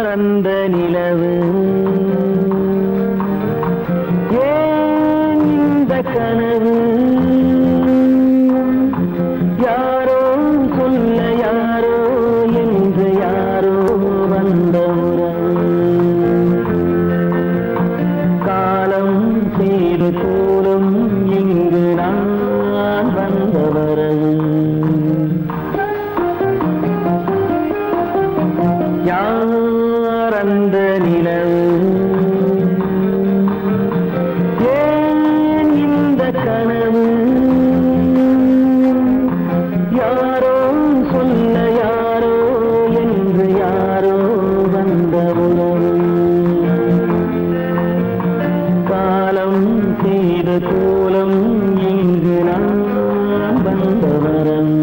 அந்த நிலவு ஏன் இந்த கனவு யாரோ சொல்ல யாரோ என்று யாரோ வந்த காலம் செய்து கூறும் இங்கு நான் வந்தவரவு யார் அந்த நிலவு ஏன் இந்த கனவு யாரோ சொல்ல யாரோ என்று யாரோ வந்த உறவு காலம் செய்த கோலம் இங்கு நான் வந்தவரம்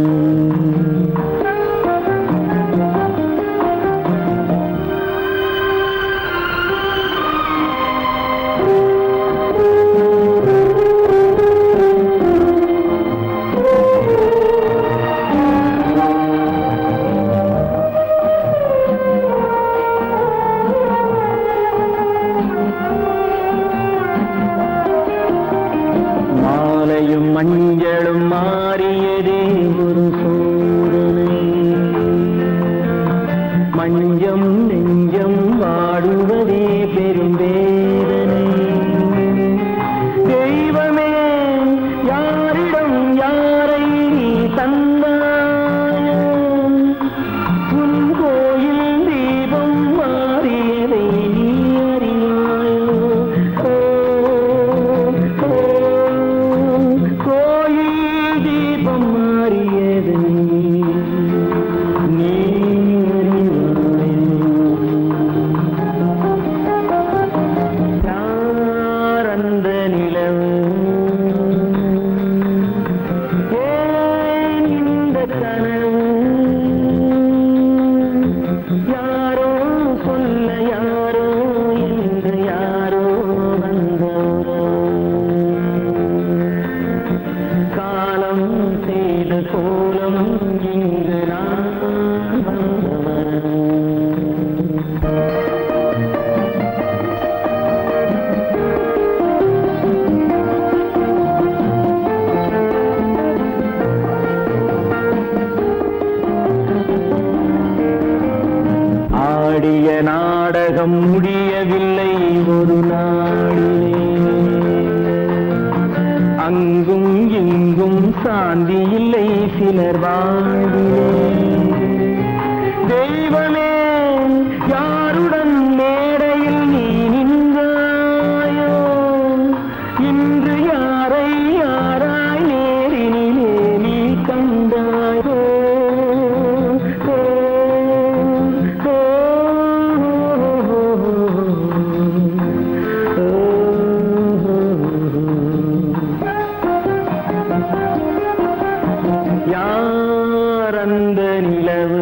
மாலையும் மஞ்சளும் மாறியதே ஒரு சோதனை மஞ்சம் நெஞ்சம் வாடுவதே பெரும் வேதனை தெய்வமே யாரிடம் யாரை நீ தந்தாயோ உன் கோயில் தீபம் மாறியதை நீ அறியாயோ கோயில் தீபம் மாறியதை நீ யார் அந்த நிலவு ஏன் இந்த கனவு யாரோ சொல்ல யாரோ என்று யாரோ வந்த காலம் செய்த கோலம் இங்கு நான் வந்தவன் ஆடிய நாடகம் முடியவில்லை ஒரு நாளிலே அங்கும் இங்கும் சாந்தி இல்லை சிலர் வாழ்விலே தெய்வமே யாருடன் மேடையில் நீ நின்றாயோ இன்று யாரை யாராய் நேரினிலே நீ கண்டாயோ யார் அந்த நிலவு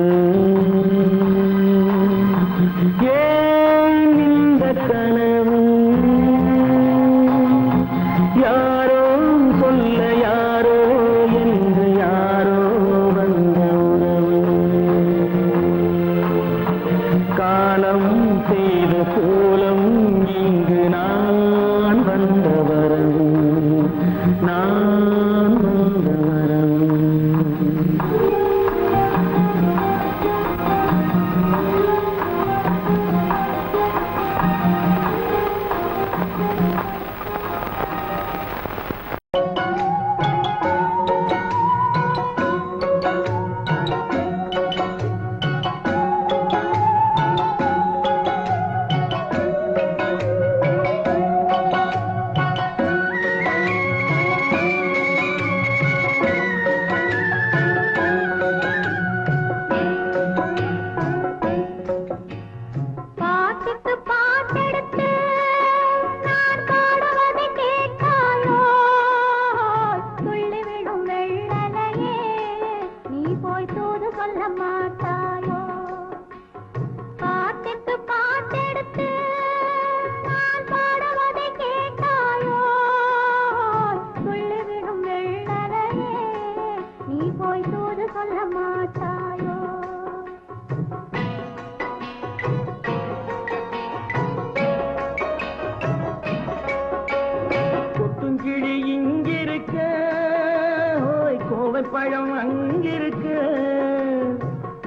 பழம் அங்கிருக்க,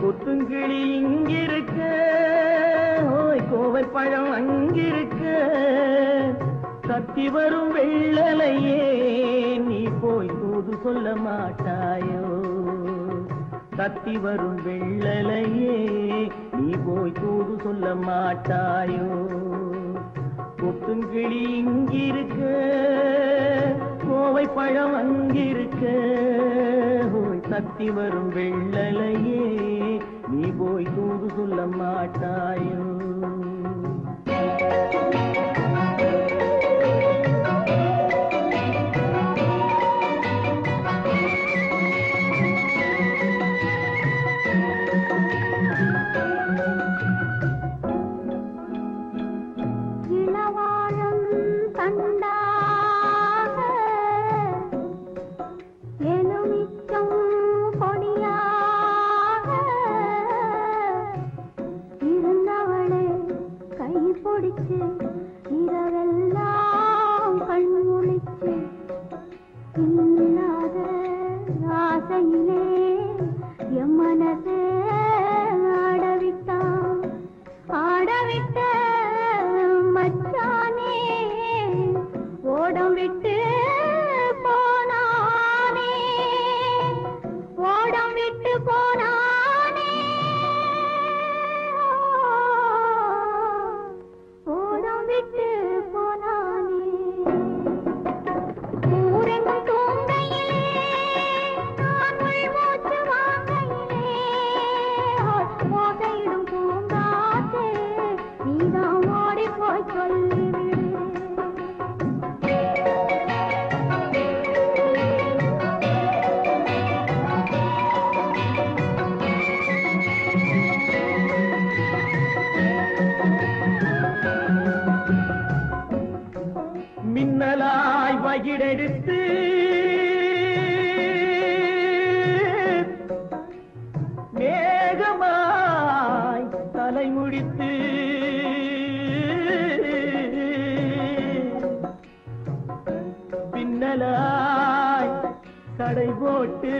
கொத்துங்கிளி இங்கிருக்க, ஓய் கோவை பழம் அங்கிருக்க, தத்தி வரும் வெள்ளலையே நீ போய் தூது சொல்ல மாட்டாயோ? தத்தி வரும் வெள்ளலையே நீ போய் தூது சொல்ல மாட்டாயோ? கொத்துங்கிளி இங்கிருக்க, கோவை பழம் அங்கிருக்க, ஓய் தத்தி வரும் வெள்ளலையே நீ போய் தூது சொல்ல மாட்டாயோ? இரவெல்லாம் கண்முழிச்சு இல்லாத ஆசையிலே என் மனசே ஆடவிட்டான். ஆடவிட்ட மச்சானே ஓடம் விட்டு போனானே, ஓடம் விட்டு போனானே, விட்டு போனானே. ஊரெங்கும் தூங்கையிலே நான் மூச்சு வாங்கையிலே ஓசையிடும் பூங்காற்றே நீதான் ஓடி போய் சொல்லிவிடு. மின்னலாய் வகிடெடுத்து மேகமாய் தலைமுடித்து பின்னலாய் கடை போட்டு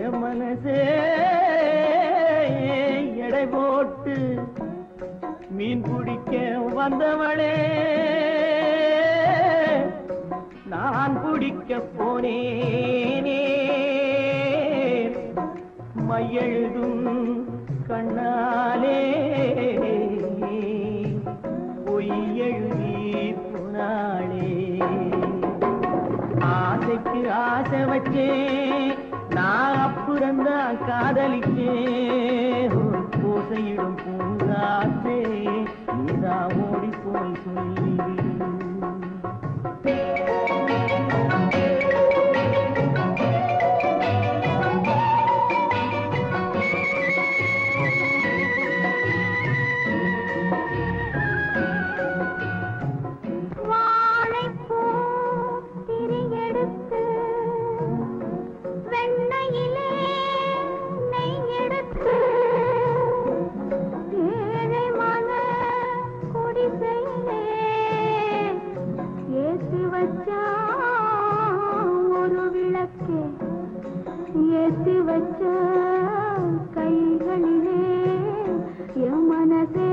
என் மனசே எடை போட்டு மீன் பிடிக்க வந்தவளே நான் பிடிக்க போனேனே. மையெழுதும் கண்ணாலே பொய் எழுதி போனாளே. ஆசைக்கு ஆசை வச்சேன் நான் அப்புறந்தான் காதலிச்சேன். ஓசையிடும் பூங்காற்றே நீதான் ஓடி போய் சொல்லிவிடு. ஏத்தி வச்ச கைகளிலே என் மனசே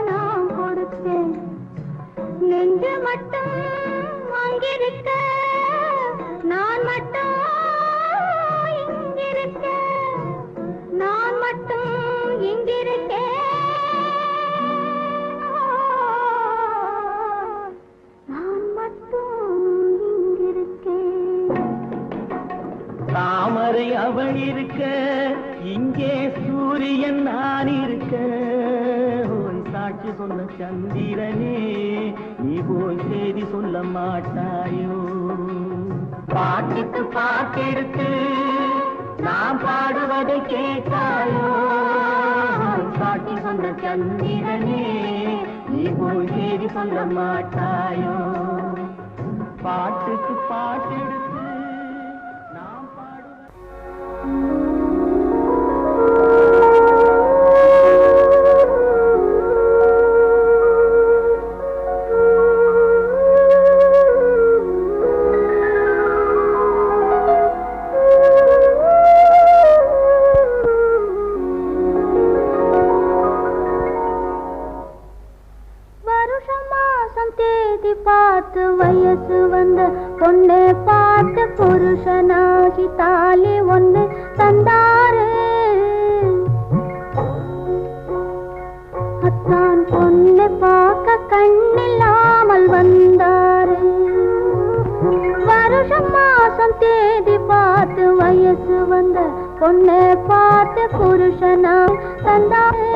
நான் கொடுத்தேன். நெஞ்சு மட்டும் அங்கிருக்க, நான் மட்டும் இங்கிருக்க, நான் மட்டும் இங்கிருக்கேன். தாமரை அவள் இருக்க, இங்கே சூரியன் நான் இருக்க, ஓய் சாட்சி சொன்ன சந்திரனே நீ போய் செய்தி சொல்ல மாட்டாயோ? பாட்டுக்கு பாட்டெடுத்து நான் பாடுவதை கேட்டாயோ? சாட்சி சொன்ன சந்திரனே நீ போய் செய்தி சொல்ல மாட்டாயோ? பாட்டுக்கு பாட்டெடுத்து பார்த்து வயசு வந்த பொண்ணை பார்த்து புருஷனாகி தாலி ஒண்ணு தந்தாரு. அத்தான் பொண்ணை பார்க்க கண்ணில்லாமல் வந்தாரு. வருஷம் மாசம் தேதி பார்த்து வயசு வந்த பொண்ணை பார்த்து புருஷனாய் தந்தாரு.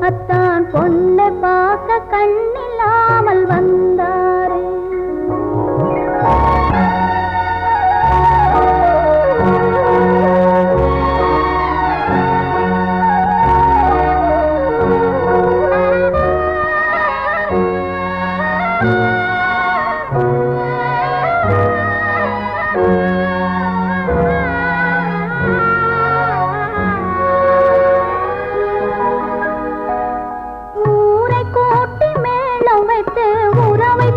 அத்தான் பொண்ணை பார்க்க கண்ணில்லாமல் வந்தாரு. ஊரை கூட்டி மேளம் வைத்து உறவை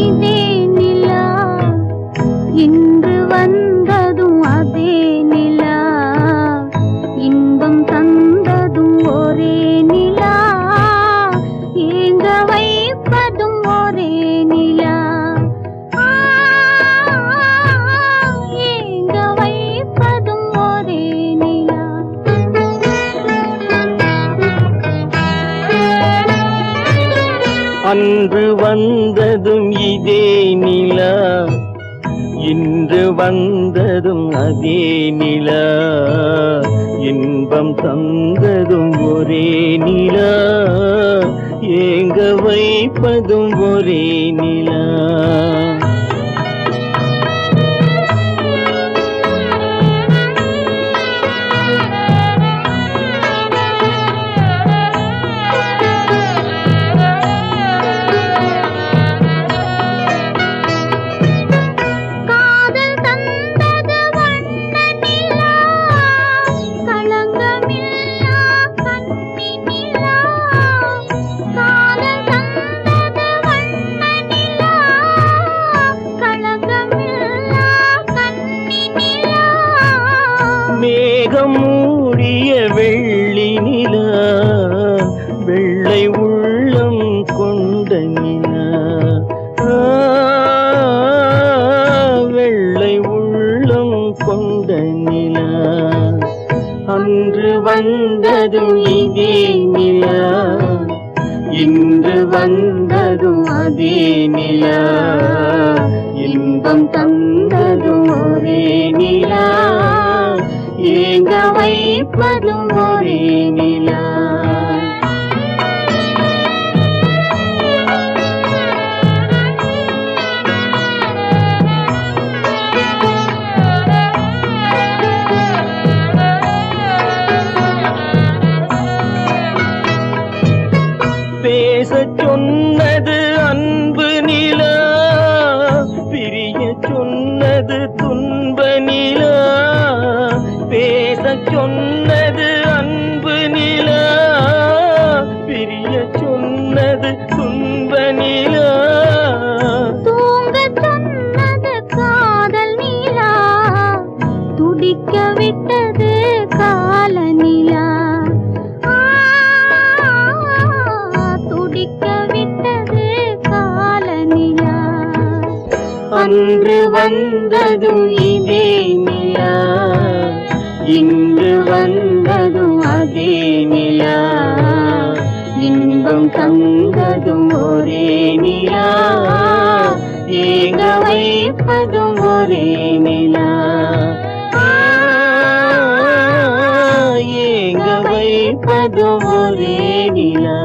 இதே நிலா, இன்று வந்ததும் அதே நிலா, இன்பம் தந்ததும் ஒரே நிலா, ஏங்க வைப்பதும் ஒரே நிலா, ஏங்க வைப்பதும் ஒரே நிலா. அன்று வந்ததும் இதே நிலா, இன்று வந்ததும் அதே நிலா, இன்பம் தந்ததும் ஒரே நிலா, ஏங்க வைப்பதும் ஒரே நிலா. மேகம் மூடிய வெள்ளி நிலா, வெள்ளை உள்ளம் கொண்ட நிலா, வெள்ளை உள்ளம் கொண்ட நிலா. அன்று வந்ததும் இதே நிலா, இன்று வந்ததும் அதே நிலா, இன்பம் தந்ததும் ஒரே நிலா, ஏங்க வைப்பதும் ஒரே நிலா. பேசச் சொன்னது அன்பு நிலா, பிரிய சொன்னது துன்ப நிலா, பேசச் சொன்னது அன்பு நிலா, பிரிய சொன்னது துன்ப நிலா, தூங்கச் சொன்னது காதல் நிலா, துடிக்க விட்டது கால நிலா, துடிக்க விட்டது கால நிலா. அன்று வந்ததும் இதே நிலா, இன்று வந்ததும் அதே நிலா, இன்பம் தந்ததும் ஒரே நிலா, ஏங்க வைப்பதும் ஒரே நிலா, ஏங்க வைப்பதும் ஒரே நிலா.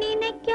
நினைக்க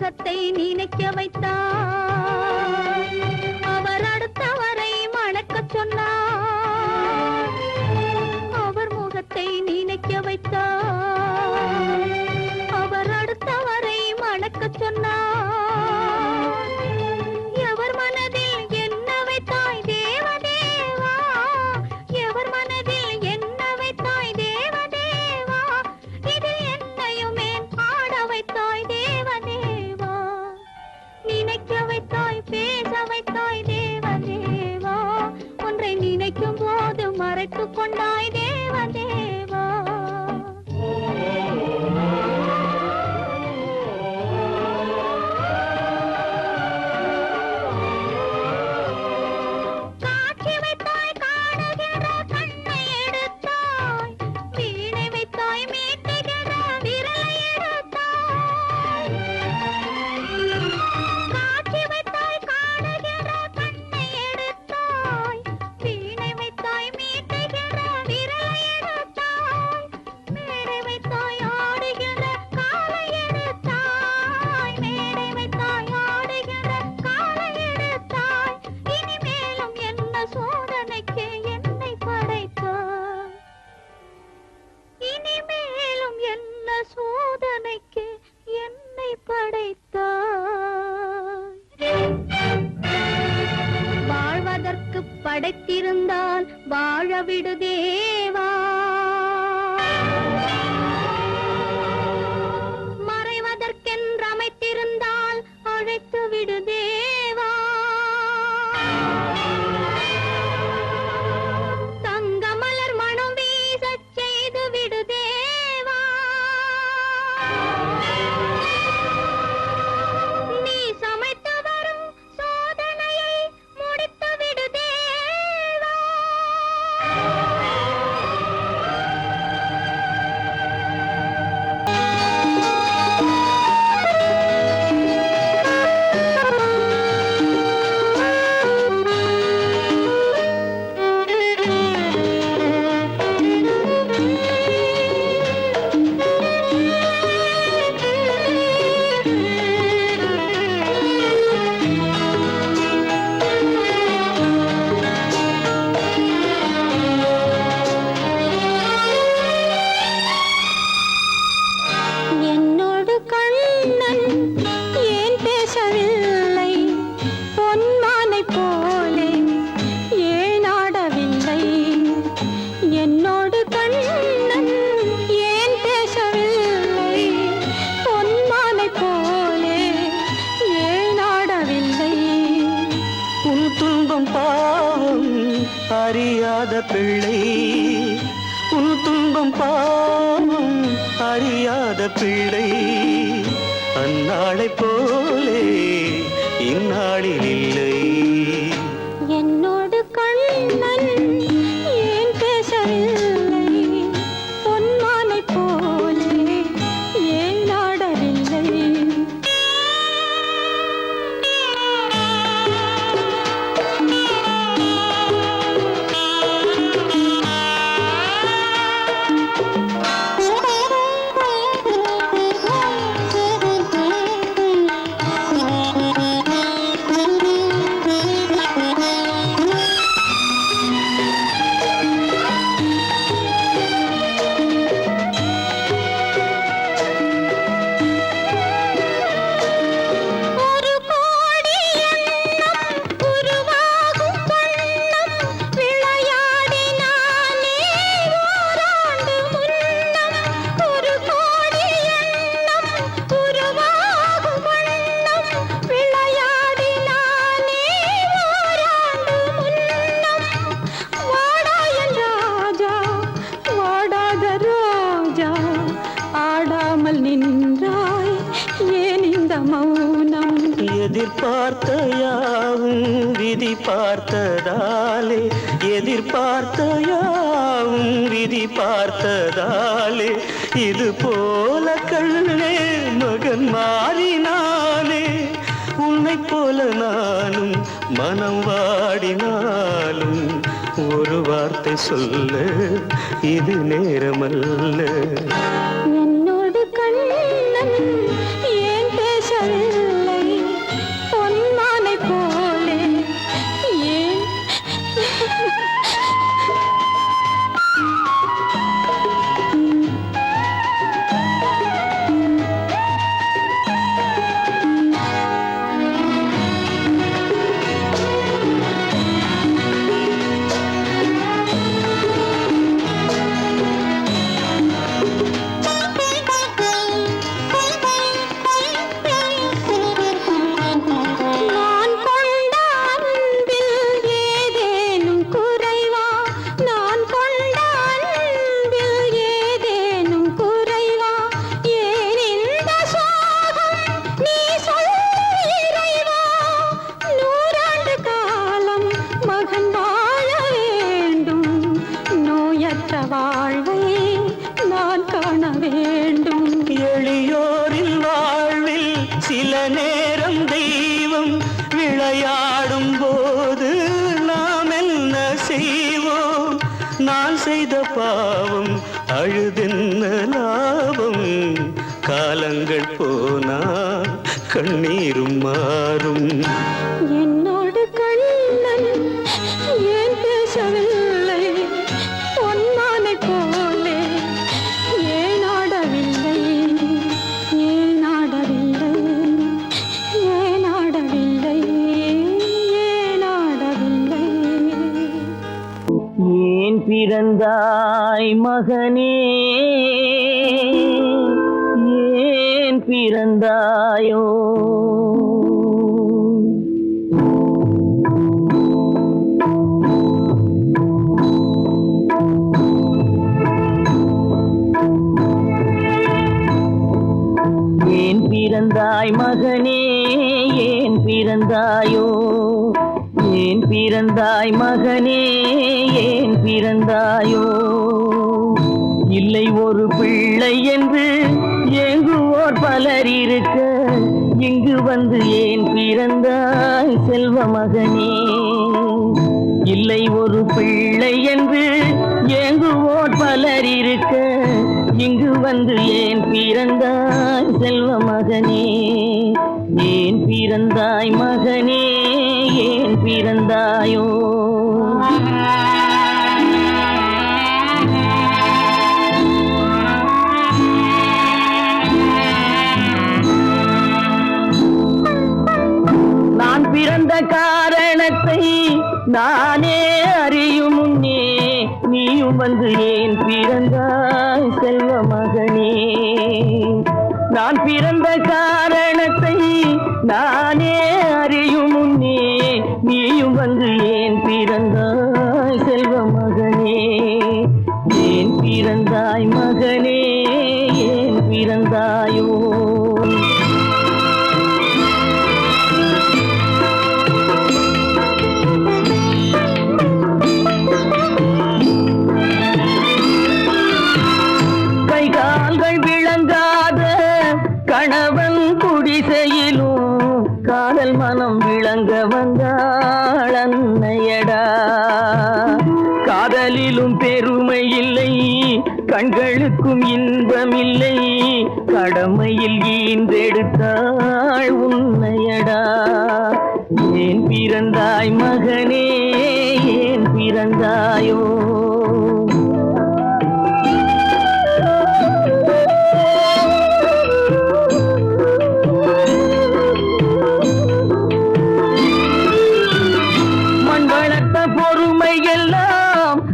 முகத்தை நினைக்க வைத்தார், அவர் அடுத்தவரை மணக்கச் சொன்னார். அவர் முகத்தை நினைக்க வைத்தார், அவர் அடுத்தவரை மணக்கச் சொன்னார். எவர் மனதில் என்ன வைத்தாய் தேவதேவா, எவர் மனதில் என்ன வைத்தாய் தேவதேவா, இதில் என்னையுமே ஆட வைத்தாய் தேவதேவா. நினைக்க வைத்தாய் பேச வைத்தாய் தேவதேவா, ஒன்றை நினைக்கும் போது மறைத்துக் கொண்டாய் தேவதேவா. காட்சி வைத்தாய் காணுகிற கண்ணை எடுத்தாய், வீணை வைத்தாய் மீட்டுகிற விரலை எடுத்தாய். காட்சி வைத்தாய் காணுகிற கண்ணை எடுத்தாய், வீணை வைத்தாய் மீட்டுகிற விரலை எடுத்தாய். மேடை வைத்தாய் ஆடுகிற காலை எடுத்தாய், மேடை வைத்தாய் ஆடுகிற காலை எடுத்தாய். இனிமேலும் என்ன சோதனைக்கு என்னை படைத்தாய், இனிமேலும் என்ன சோதனைக்கு என்னை படைத்தாய். வாழ்வதற்கு படைத்திருந்தால் வாழ விடு தேவா, மறைவதற்கென்று அமைத்திருந்தால் அழைத்து விடு தேவா. தங்க மலர் மனம் வீசச் செய்து விடு தேவா. நீ சமைத்து வரும் சோதனையை முடித்து விடு தேவா. என்னோடு கண்ணன் ஏன் பேசவில்லை, பொன்மானை போலே ஏன் ஆடவில்லை. என்னோடு கண்ணன் ஏன் பேசவில்லை, பொன்மானை போலே ஏன் ஆடவில்லை. உன் துன்பம் பாவம் அறியாத பிள்ளை, உன் துன்பம் பாவம் அறியாத பிள்ளை. அந்நாளைப் போலே இந்நாளில் இல்லை. என்னோடு கண்ணன் ஏன் பேசவில்லை, பொன்மானை போலே ஏன் ஆடவில்லை. ஒரு கோடி எண்ணம் உருவாகும் வண்ணம் விளையாடினானே ஓராண்டு முன்னம். ஒரு கோடி எண்ணம் உருவாகும் வண்ணம் விளையாடினானே ஓராண்டு முன்னம். வாடாயன் ராஜா வாடாத ரோஜா, ஆடாமல் நின்றாய் ஏன் இந்த மௌனம். எதிர்பார்த்த யாவும் விதி பார்த்ததாலே, எதிர்பார்த்த யாவும் விதி பார்த்ததாலே, இது போல கண்ணே மகன் மாறினானே. உன்னைப் போல நானும் மனம் வாடினாலும் ஒரு வார்த்தை சொல்ல இது நேரமல்ல. என்னோடு கண்ணன் ஏன் பேசவில்லை, நேரம் தெய்வம் விளையாடும் போது நாம் என்ன செய்வோம்? நான் செய்த பாவம் அழுதென்ன லாபம்? காலங்கள் போனா கண்ணீரும் மாறும். என்னோடு கண்ணன் ஏன் பேசவில்லை? பொன்மானை போலே ஏன் ஆடவில்லை? ஏன் ஆடவில்லை? ஏன் ஆடவில்லை? ஏன் ஆடவில்லை? ஏன் பிறந்தாய் மகனே? ஏன் பிறந்தாயோ? ஏன் பிறந்தாய் மகனே? ஏன் பிறந்தாயோ? ஏன் பிறந்தாய் மகனே? ஏன் பிறந்தாயோ? இல்லை ஒரு பிள்ளை என்று ஏங்குவோர் பலர் இருக்க, இங்கு வந்து ஏன் பிறந்தாய் செல்வ மகனே? இல்லை ஒரு பிள்ளை என்று ஏங்குவோர் பலர் இருக்க, இங்கு வந்து ஏன் பிறந்தாய் செல்வ மகனே? ஏன் பிறந்தாய் மகனே? ஏன் பிறந்தாயோ? நான் பிறந்த காரணத்தை நானே அறியும் முன்னே நீயும் வந்து ஏன் பிறந்தாய் செல்வ மகனே? நான் பிறந்த காரணத்தை நானே அறியும் முன்னே நீயும் வந்து ஏன் பிறந்தாய் செல்வ மகனே? ஏன் பிறந்தாய் மகனே? ஏன் பிறந்தாயோ? கணவன் குடிசையிலும் காதல் மனம் விளங்க வந்தாள் அன்னையடா. காதலிலும் பெருமை இல்லை, கண்களுக்கும் இன்பமில்லை, கடமையில் ஈன்றெடுத்தாள் உன்னையடா. ஏன் பிறந்தாய் மகனே? ஏன் பிறந்தாயோ?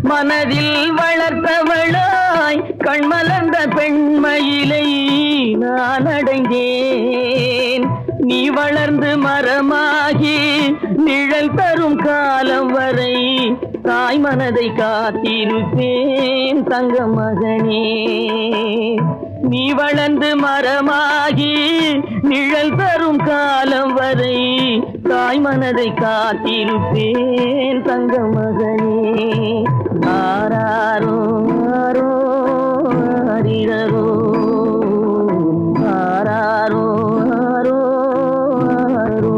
மனதில் வளர்த்தவளாய் கண்மலர்ந்த பெண்மயிலை நான் அடைந்தேன். நீ வளர்ந்து மரமாகி நிழல் தரும் காலம் வரை தாய் மனதை காத்திருப்பேன் தங்க மகனே. நீ வளர்ந்து மரமாகி நிழல் தரும் காலம் வரை தாய் மனதை காத்திருப்பேன் தங்க மகனே. ஆராரோ ஆரோ ஆரிரரோ ஆராரோ ஆரோ ஆரோ.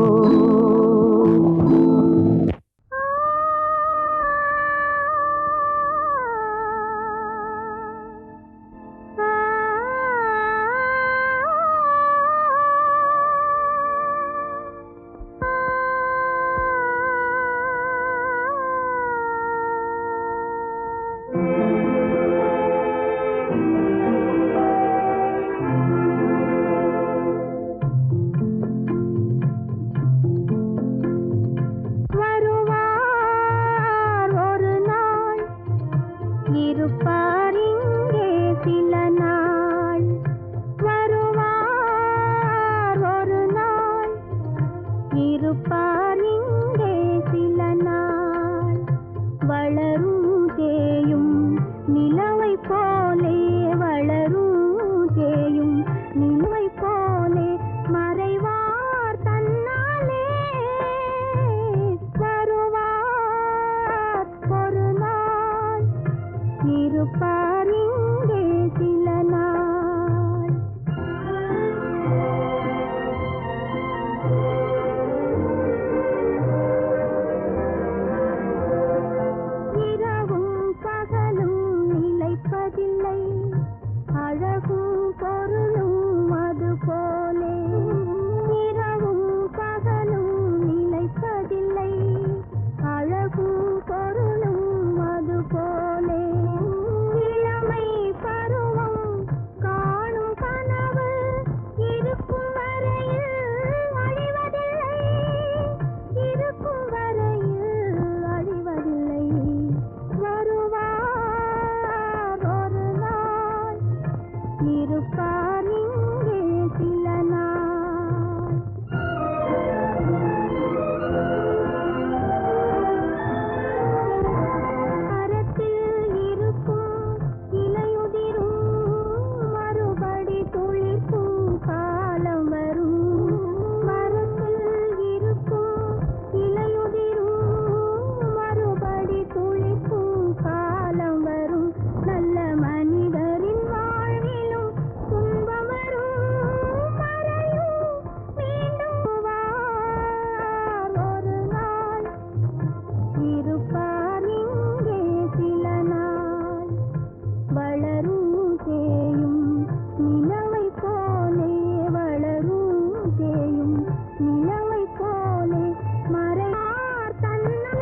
நிலவை போலே மறையார் தன்னலே.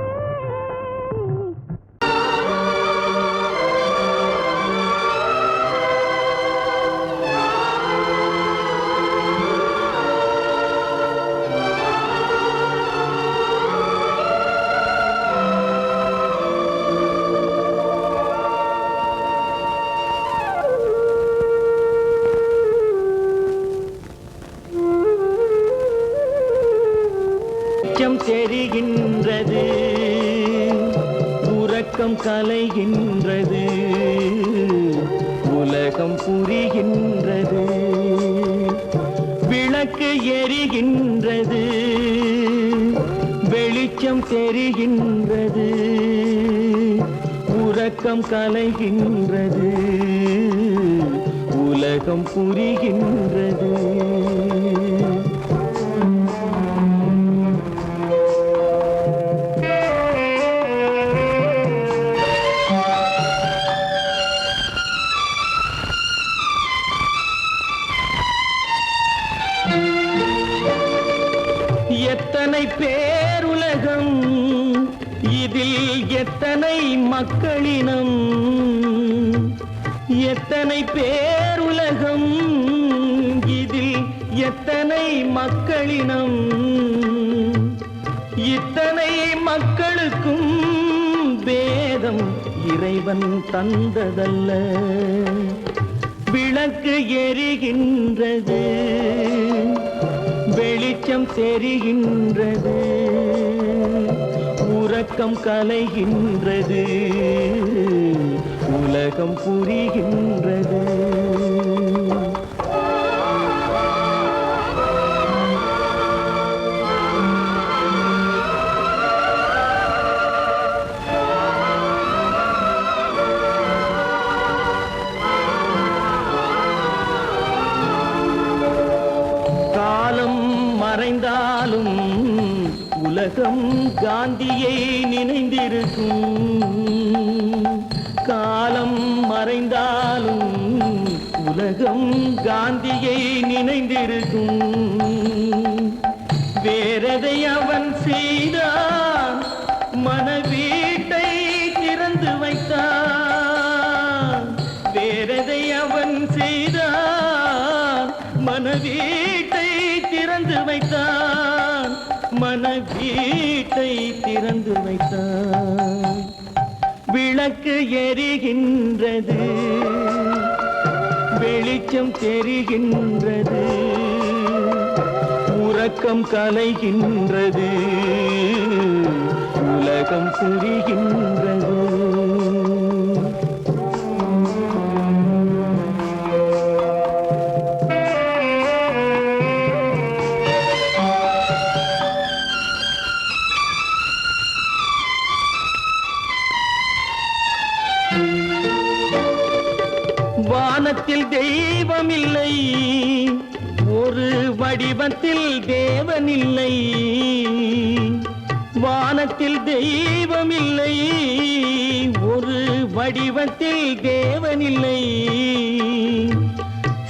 வெளிச்சம் தெரிகின்றது, உறக்கம் கலைகின்றது, உலகம் புரிகின்றது, விளக்கு எரிகின்றது, வெளிச்சம் தெரிகின்றது, உறக்கம் கலைகின்றது, உலகம் புரிகின்றது. எத்தனை பேருலகம், இதில் எத்தனை மக்களினம், எத்தனை பேருலகம், இதில் எத்தனை மக்களினம், இத்தனை மக்களுக்கும் வேதம் இறைவன் தந்ததல்ல. விளக்கு எரிகின்றது, வெளிச்சம் தெரிகின்றது, உறக்கம் கலைகின்றது, உலகம் புரிகின்றது. மறைந்தாலும் உலகம் காந்தியை நினைந்திருக்கும், காலம் மறைந்தாலும் உலகம் காந்தியை நினைந்திருக்கும். வேறதை அவன் செய்தான், மனவீட்டை திறந்து வைத்தான். வேறதை அவன் செய்தான், மனவீட்டை திறந்து வைத்தான், மனவீட்டை திறந்து வைத்தான். விளக்கு எரிகின்றது, வெளிச்சம் தெரிகின்றது, உறக்கம் கலைகின்றது, உலகம் புரிகின்றது. வானத்தில் தெய்வம் இல்லை, ஒரு வடிவத்தில் தேவன் இல்லை. வானத்தில் தெய்வம் இல்லை, ஒரு வடிவத்தில் தேவன் இல்லை.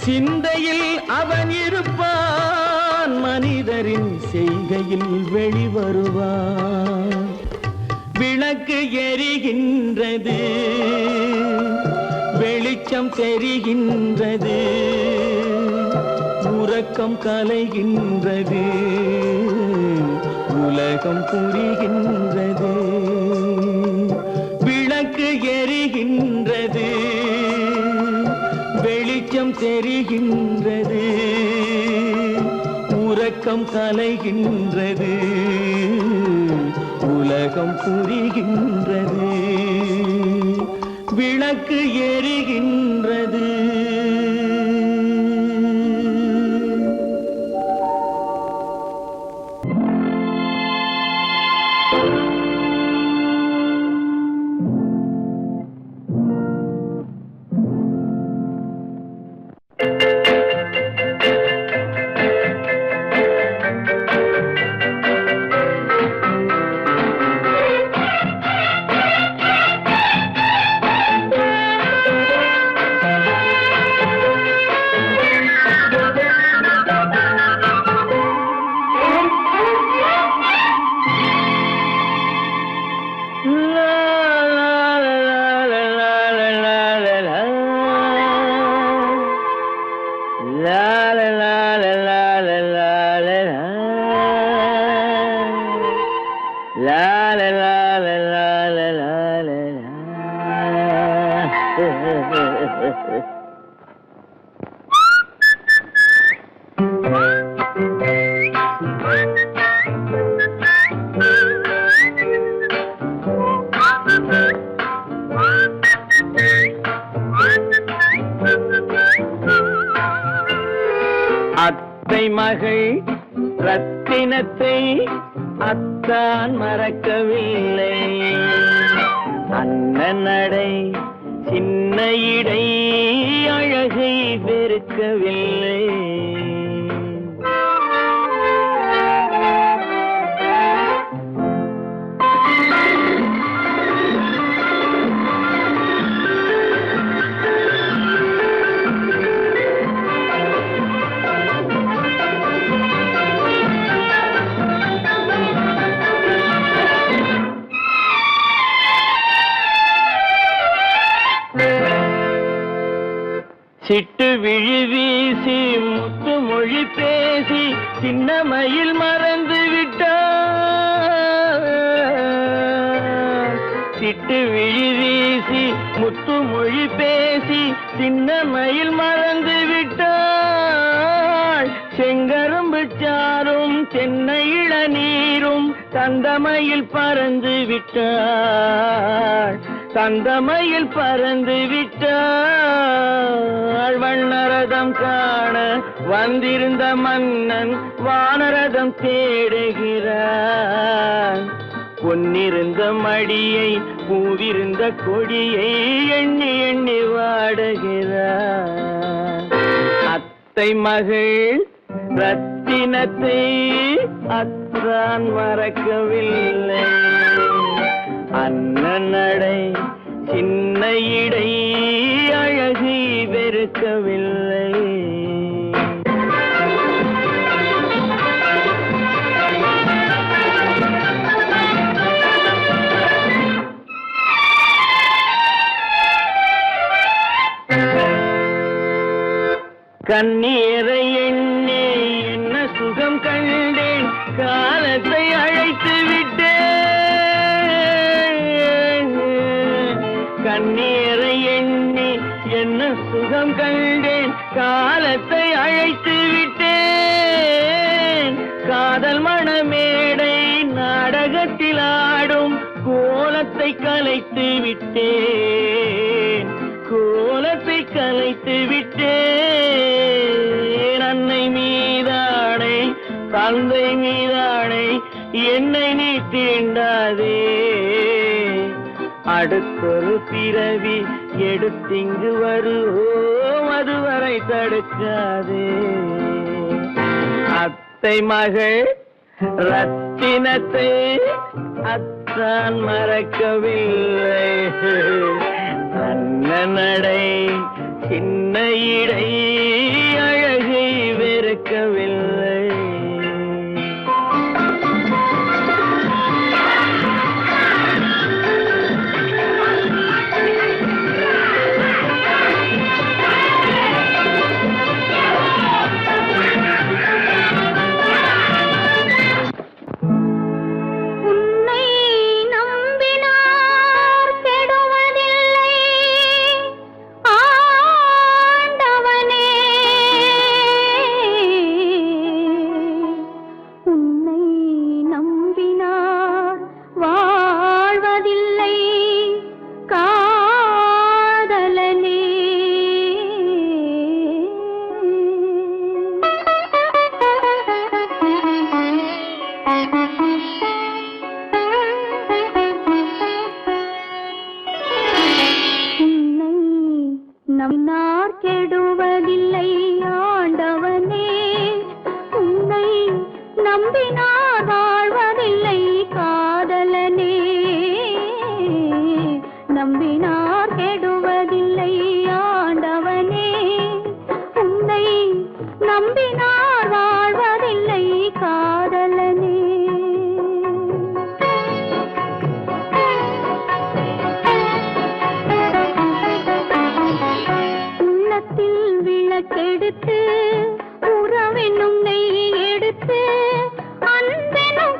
சிந்தையில் அவன் இருப்பான், மனிதரின் செய்கையில் வெளிவருவான். விளக்கு எரிகின்றது, வெளிச்சம் தெரிகின்றது, உறக்கம் கலைகின்றது, உலகம் புரிகின்றது. விளக்கு எரிகின்றது, வெளிச்சம் தெரிகின்றது, உறக்கம் கலைகின்றது, உலகம் புரிகின்றது. விளக்கு எரிகின்றது. லா லா லா லா லா லா லா லா. அத்தை மகள் ரத்தினத்தை அத்தான் மறக்கவில்லை. அண்ணன் நடை சின்ன இடை அழகை வெறுக்கவில்லை. சிட்டு விழி வீசி முத்து மொழி பேசி சின்னமையில் மறந்து விட்டார். சிட்டு விழி வீசி முத்து மொழி பேசி சின்னமையில் மறந்து விட்டாள். செங்கரும்பு சாரும் தென்னை இளநீரும் தந்தமையில் பறந்து விட்டாள். தந்தமையில் பறந்து விட்டாள். வண்ணரதம் காண வந்திருந்த மன்னன் வானரதம் தேடுகிறார். பொன்னிருந்த மடியை பூவிருந்த கொடியை எண்ணி எண்ணி வாடுகிறார். அத்தை மகள் ரத்தினத்தை அத்தான் மறக்கவில்லை. அண்ணன் நடை சின்ன இடை அழகை வெறுக்கவில்லை. கண்ணீரை எண்ணி என்ன சுகம் கண்டேன், காலத்தை அழைத்து விட்டேன். கண்ணீரை எண்ணி என்ன சுகம் கண்டேன், காலத்தை அழைத்து விட்டேன். காதல் மணமேடை நாடகத்தில் ஆடும் கோலத்தை கலைத்து விட்டேன். கோலத்தை கலைத்து விட்டேன். அன்னை மீதானை தந்தை மீதானை என்னை நீ தீண்டாதே. அடுத்தொரு பிறவி எடுத்திங்கு வருவோம், அதுவரை தடுக்காதே. அத்தை மகள் ரத்தினத்தை அத்தான் மறக்கவில்லை. அண்ணன் நடை சின்ன இடை அழகை வெறுக்கவில்லை. நம்பினார் கெடுவதில்லை ஆண்டவனே. உன்னை நம்பினார் வாழ்வதில்லை காதலனே. நம்பினார் கெடுவதில்லை ஆண்டவனே. உன்னை நம்பினார் வாழ்வதில்லை காதலனே. விளக்கெடுத்து உறவென்னும் நெய் எடுத்து அன்பெனும்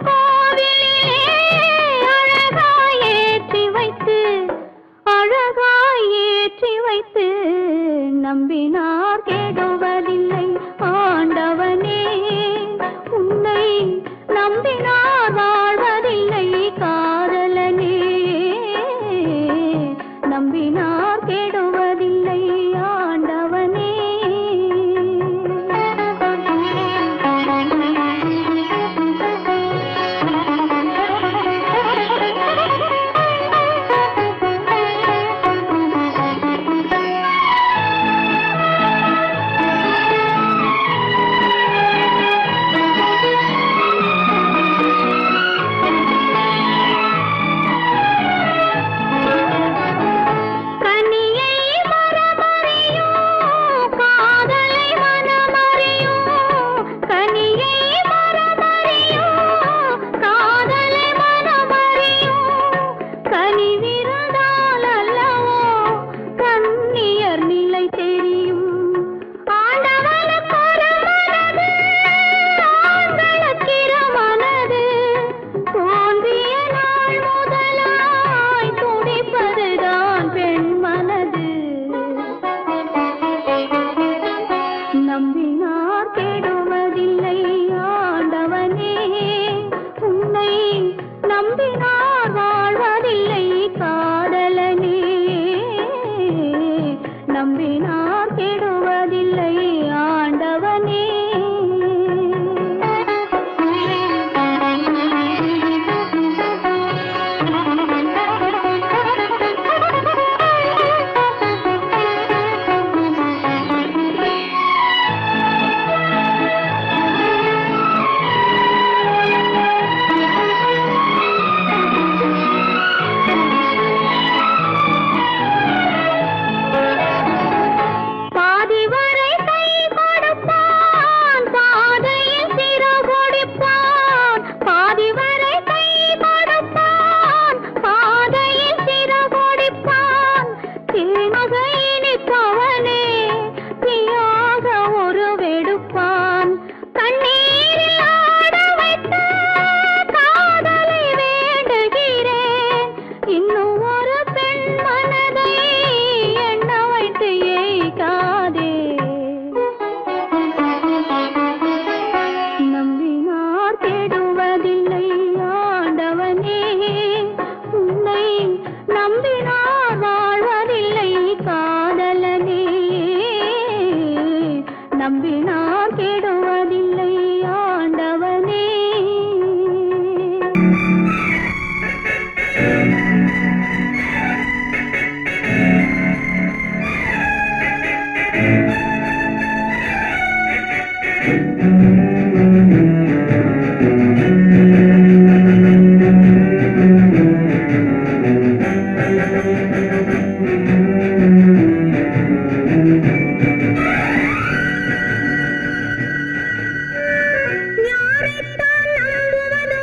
யாரைத்தான் நம்புவதோ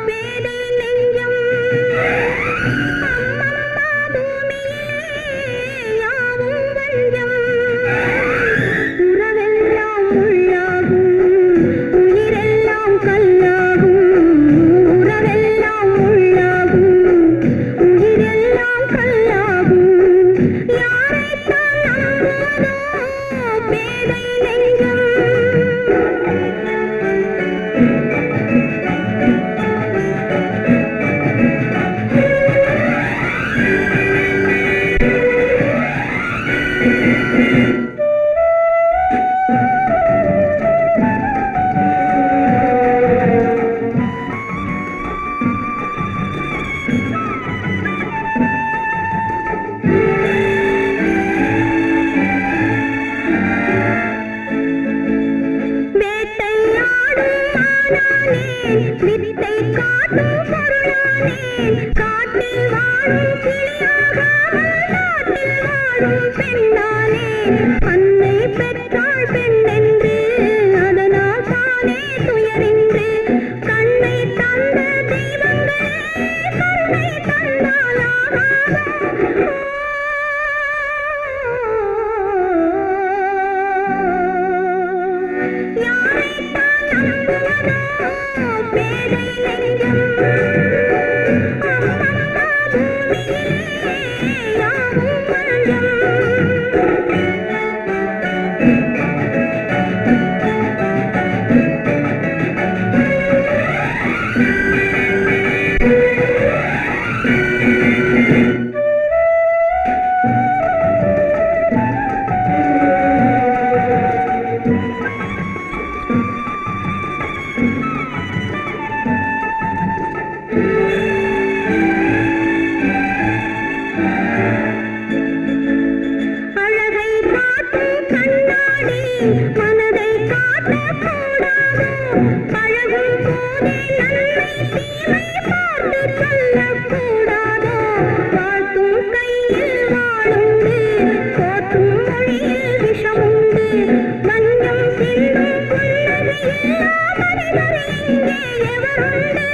பேதை நெஞ்சம். அம்மம்மா பூமியிலே யாவும் வஞ்சம். உறவெல்லாம் உள்ளாகும், உயிரெல்லாம் கல்லாகும். உறவெல்லாம் உள்ளாகும், உயிரெல்லாம் கல்லாகும். யாரைத்தான் நம்புவதோ பேதை நெஞ்சம். வேட்டையாடும் மானானேன், வித்தை காட்டும் பொருளானேன். காட்டில் வாழும் கிளியாகாமல் நாட்டில் வாழும் பெண்ணானேன். அன்னை பெற்றாள் பெண்ணென்று அதனால் தானே துயரின்று. கண்ணை தந்த தெய்வங்களே கருணை தந்தாலாகாதோ. யாரைத்தான் நம்புவதோ பேதை நெஞ்சம். அம்மம்மா பூமியிலே யாவும் வஞ்சம். அழகை காட்டும் கண்ணாடி மனதை காட்டக்கூடாதோ. பழகும் போதே நன்மை தீமை பார்த்து சொல்லக்கூடாதோ. வாழ்த்தும் கையில் வாளுண்டு, போற்றும் மொழியில் விஷமுண்டு. வஞ்சம் சிந்தும் புன்னகையில்லா மனிதர் இங்கே எவருண்டு?